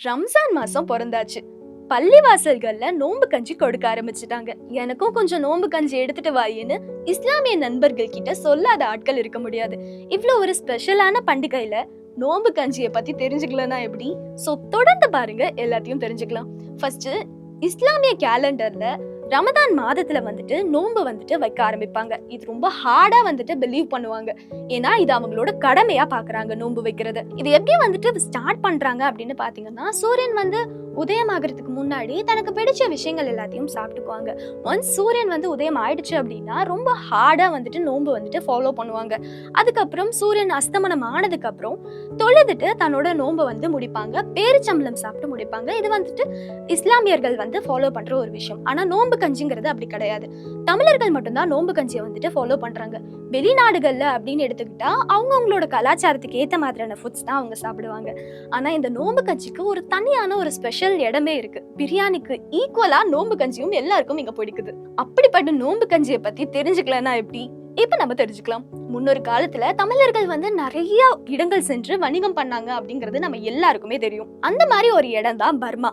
ரம்ஜான் மாசம் பிறந்தாச்சு. பள்ளிவாசல்கள்ல நோன்பு கஞ்சி கொடுக்க ஆரம்பிச்சுட்டாங்க. எனக்கும் கொஞ்சம் நோன்பு கஞ்சி எடுத்துட்டு வாயின்னு இஸ்லாமிய நண்பர்கள் கிட்ட சொல்லாத ஆட்கள் இருக்க முடியாது. இவ்வளவு ஒரு ஸ்பெஷலான பண்டிகையில நோன்பு கஞ்சியை பத்தி தெரிஞ்சுக்கலன்னா எப்படி? சோ தொடர்ந்து பாருங்க, எல்லாத்தையும் தெரிஞ்சுக்கலாம். ஃபர்ஸ்ட், இஸ்லாமிய கேலண்டர்ல ரமதான் மாதத்துல வந்துட்டு நோன்பு வந்துட்டு வைக்க ஆரம்பிப்பாங்க. இது ரொம்ப ஹார்டா வந்துட்டு பிலீவ் பண்ணுவாங்க. ஏன்னா இது அவங்களோட கடமையா பாக்குறாங்க நோன்பு வைக்கிறது. இது எப்படி வந்துட்டு ஸ்டார்ட் பண்றாங்க அப்படின்னு பாத்தீங்கன்னா, சூரியன் வந்து உதயமாகறதுக்கு முன்னாடி தனக்கு பிடிச்ச விஷயங்கள் எல்லாத்தையும் சாப்பிட்டுக்குவாங்க. ஒன்ஸ் சூரியன் வந்து உதயம் ஆயிடுச்சு அப்படின்னா ரொம்ப ஹார்டா வந்துட்டு நோன்பு வந்துட்டு ஃபாலோ பண்ணுவாங்க. அதுக்கப்புறம் சூரியன் அஸ்தமனம் ஆனதுக்கு அப்புறம் தொழுதுட்டு தன்னோட நோன்பை வந்து முடிப்பாங்க. பேரிச்சம்பளம் சாப்பிட்டு முடிப்பாங்க. இது வந்துட்டு இஸ்லாமியர்கள் வந்து ஃபாலோ பண்ற ஒரு விஷயம். ஆனா நோன்பு கஞ்சிங்கிறது அப்படி கிடையாது. தமிழர்கள் மட்டும்தான் நோன்பு கஞ்சியை வந்துட்டு ஃபாலோ பண்றாங்க. வெளிநாடுகள்ல அப்படின்னு எடுத்துக்கிட்டா அவங்களோட கலாச்சாரத்துக்கு ஏத்த மாதிரியான ஃபுட்ஸ் தான் அவங்க சாப்பிடுவாங்க. ஆனா இந்த நோன்பு கஞ்சிக்கு ஒரு தனியான ஒரு ஸ்பெஷல் இடமே இருக்கு. பிரியாணிக்கு ஈக்குவலா நோன்பு கஞ்சியும் எல்லாருக்கும் இங்க பிடிக்குது. அப்படிப்பட்ட நோன்பு கஞ்சியை பத்தி தெரிஞ்சுக்கலன்னா எப்படி? இப்ப நம்ம தெரிஞ்சுக்கலாம். முன்னொரு காலத்துல தமிழர்கள் வந்து நிறைய இடங்கள் சென்று வணிகம் பண்ணாங்க அப்படிங்கிறது நம்ம எல்லாருக்குமே தெரியும். அந்த மாதிரி ஒரு இடம் தான் பர்மா.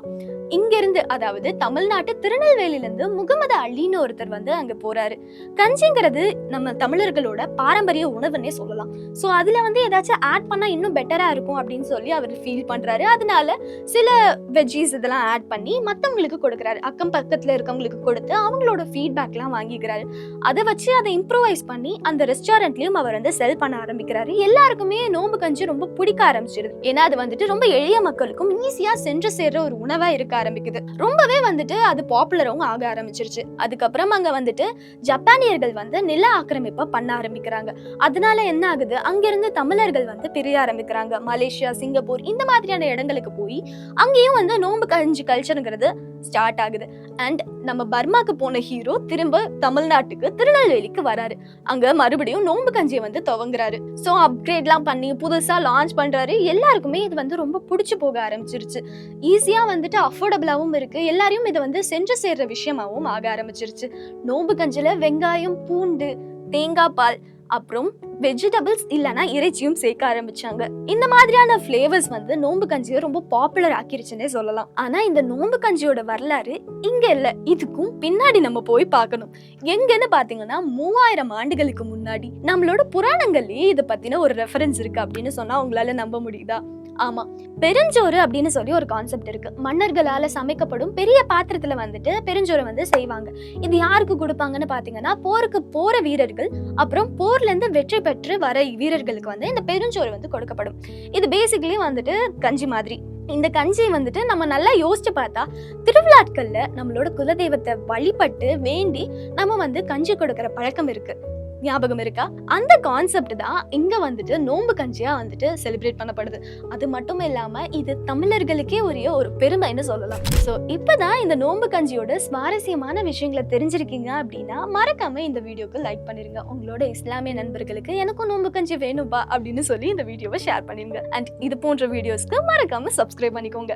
இங்க இருந்து, அதாவது தமிழ்நாட்டு திருநெல்வேலியில இருந்து முகமது அலின்னு ஒருத்தர் வந்து அங்க போறாரு. கஞ்சிங்கிறது நம்ம தமிழர்களோட பாரம்பரிய உணவுன்னே சொல்லலாம். சோ அதுல வந்து ஏதாச்சும் ஆட் பண்ணா இன்னும் பெட்டரா இருக்கும் அப்படின்னு சொல்லி அவர் ஃபீல் பண்றாரு. அதனால சில வெஜ்ஜீஸ் இதெல்லாம் ஆட் பண்ணி மத்தவங்களுக்கு கொடுக்குறாரு. அக்கம் பக்கத்துல இருக்கவங்களுக்கு கொடுத்து அவங்களோட ஃபீட்பேக் எல்லாம் வாங்கிக்கிறாரு. அதை வச்சு அதை இம்ப்ரூவைஸ் பண்ணி அந்த ரெஸ்டாரண்ட்லயும் அவர் வந்து செல் பண்ண ஆரம்பிக்கிறாரு. எல்லாருக்குமே நோன்பு கஞ்சி ரொம்ப பிடிக்க ஆரம்பிச்சிருது. ஏன்னா அது வந்துட்டு ரொம்ப எளிய மக்களுக்கும் ஈஸியா சென்று சேர்ற ஒரு உணவா இருக்க ஆரம்பிக்குது. ரொம்பவே வந்துட்டு அது பாப்புலரும் ஆக ஆரம்பிச்சிருச்சு. அதுக்கப்புறம் அங்க வந்துட்டு ஜப்பானியர்கள் வந்து நில ஆக்கிரமிப்பை பண்ண ஆரம்பிக்கிறாங்க. அதனால என்ன ஆகுது, அங்கிருந்து தமிழர்கள் வந்து பிரிய ஆரம்பிக்கிறாங்க. மலேசியா, சிங்கப்பூர் இந்த மாதிரியான இடங்களுக்கு போய் அங்கேயும் வந்து நோன்பு கஞ்சி கல்ச்சருங்கிறது ஸ்டார்ட் ஆகுது. அண்ட் நம்ம பர்மாக்கு போன ஹீரோ திரும்ப தமிழ்நாட்டுக்கு திருநெல்வேலிக்கு வராரு. அங்க மறுபடியும் நோன்பு கஞ்சியை வந்து துவங்குறாரு. சோ அப்கிரேட்லாம் பண்ணி புதுசா லான்ச் பண்றாரு. எல்லாருக்குமே இது வந்து ரொம்ப பிடிச்சு போக ஆரம்பிச்சிருச்சு. ஈஸியா வந்துட்டு அஃபோர்டபுளாவும் இருக்கு. எல்லாரையும் இது வந்து சென்று சேர்ற விஷயமாவும் ஆக ஆரம்பிச்சிருச்சு. நோன்பு கஞ்சில வெங்காயம், பூண்டு, தேங்காய் பால், அப்புறம் வெஜிடபிள்ஸ் இல்லைன்னா இறைச்சியும் சேர்க்க ஆரம்பிச்சாங்க. இந்த மாதிரியான ஃபிளேவர்ஸ் வந்து நோன்பு கஞ்சியை ரொம்ப பாப்புலர் ஆக்கிருச்சுன்னே சொல்லலாம். ஆனா இந்த நோன்பு கஞ்சியோட வரலாறு இங்க இல்ல, இதுக்கும் பின்னாடி நம்ம போய் பார்க்கணும். எங்கன்னு பாத்தீங்கன்னா 3000 ஆண்டுகளுக்கு முன்னாடி நம்மளோட புராணங்கள்லயே இதை பத்தின ஒரு ரெஃபரன்ஸ் இருக்கு அப்படின்னு சொன்னா உங்களால நம்ப முடியுதா? ஆமா, பெருஞ்சோறு அப்படின்னு சொல்லி ஒரு கான்செப்ட் இருக்கு. மன்னர்களால சமைக்கப்படும் பெரிய பாத்திரத்துல வந்துட்டு பெருஞ்சோறு வந்து செய்வாங்க. இது யாருக்கு கொடுப்பாங்கன்னு பாத்தீங்கன்னா, போருக்கு போற வீரர்கள், அப்புறம் போர்ல இருந்து வெற்றி பெற்று வர வீரர்களுக்கு வந்து இந்த பெருஞ்சோறு வந்து கொடுக்கப்படும். இது பேசிக்கலி வந்துட்டு கஞ்சி மாதிரி. இந்த கஞ்சி வந்துட்டு நம்ம நல்லா யோசிச்சு பார்த்தா, திருவிழாட்கள்ல நம்மளோட குலதெய்வத்தை வழிபட்டு வேண்டி நம்ம வந்து கஞ்சி கொடுக்கற பழக்கம் இருக்கு. ஞாபகம் இருக்கா? அந்த கான்செப்ட் தான் இங்க வந்துட்டு நோன்பு கஞ்சியா வந்துட்டு செலிப்ரேட் பண்ணப்படுது. அது மட்டும் இல்லாம இது தமிழர்களுக்கே உரிய ஒரு பெருமைன்னு சொல்லலாம். சோ இப்பதான் இந்த நோன்பு கஞ்சியோட சுவாரஸ்யமான விஷயங்களை தெரிஞ்சிருக்கீங்க அப்படின்னா மறக்காம இந்த வீடியோக்கு லைக் பண்ணிருங்க. உங்களோட இஸ்லாமிய நண்பர்களுக்கு எனக்கும் நோன்பு கஞ்சி வேணும்பா அப்படின்னு சொல்லி இந்த வீடியோவை ஷேர் பண்ணிருங்க. அண்ட் இது போன்ற வீடியோஸ்க்கு மறக்காம சப்ஸ்கிரைப் பண்ணிக்கோங்க.